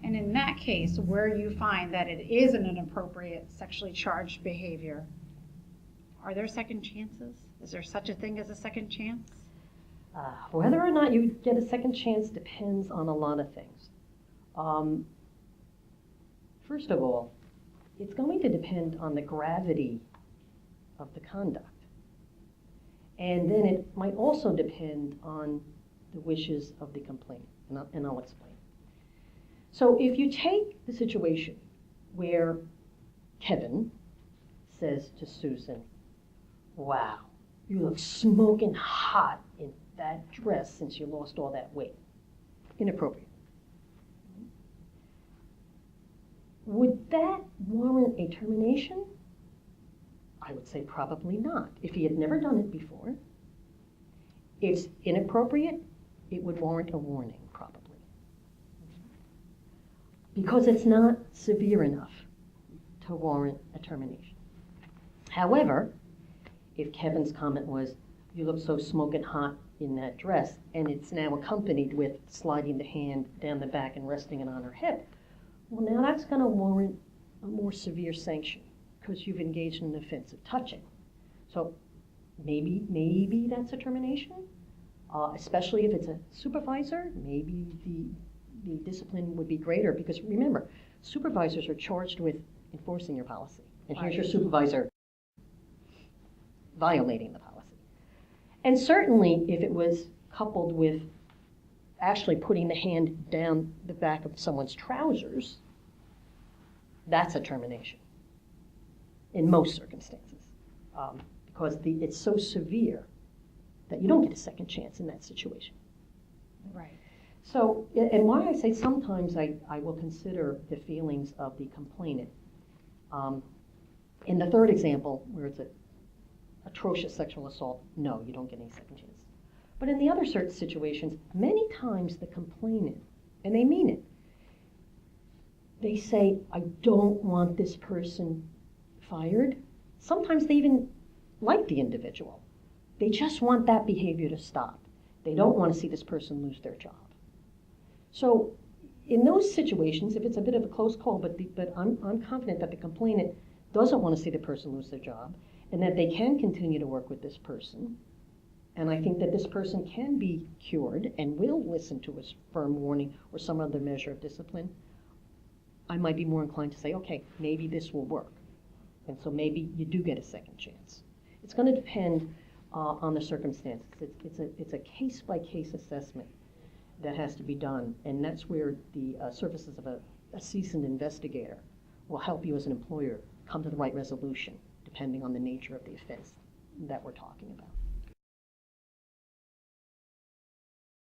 And in that case, where you find that it is an inappropriate sexually charged behavior, are there second chances? Is there such a thing as a second chance? Whether or not you get a second chance depends on a lot of things. First of all, it's going to depend on the gravity of the conduct. And then it might also depend on the wishes of the complainant, and I'll explain. So if you take the situation where Kevin says to Susan, "Wow, you look smoking hot in that dress since you lost all that weight." Inappropriate. Would that warrant a termination? I would say probably not. If he had never done it before, it's inappropriate, it would warrant a warning, probably. Because it's not severe enough to warrant a termination. However, if Kevin's comment was, "You look so smoking hot in that dress," and it's now accompanied with sliding the hand down the back and resting it on her hip, well, now that's going to warrant a more severe sanction because you've engaged in an offensive touching. So maybe that's a termination, especially if it's a supervisor. Maybe the discipline would be greater because remember, supervisors are charged with enforcing your policy. And here's your supervisor violating the policy. And certainly if it was coupled with actually putting the hand down the back of someone's trousers, that's a termination in most circumstances, because it's so severe that you don't get a second chance in that situation. Right. So, and why I say sometimes I will consider the feelings of the complainant. In the third example, where it's an atrocious sexual assault, no, you don't get any second chance. But in the other certain situations, many times the complainant, and they mean it, they say, "I don't want this person fired." Sometimes they even like the individual. They just want that behavior to stop. They don't want to see this person lose their job. So in those situations, if it's a bit of a close call, but I'm confident that the complainant doesn't want to see the person lose their job, and that they can continue to work with this person, and I think that this person can be cured and will listen to a firm warning or some other measure of discipline, I might be more inclined to say, okay, maybe this will work. And so maybe you do get a second chance. It's going to depend on the circumstances. It's a case-by-case assessment that has to be done, and that's where the services of a seasoned investigator will help you as an employer come to the right resolution, depending on the nature of the offense that we're talking about.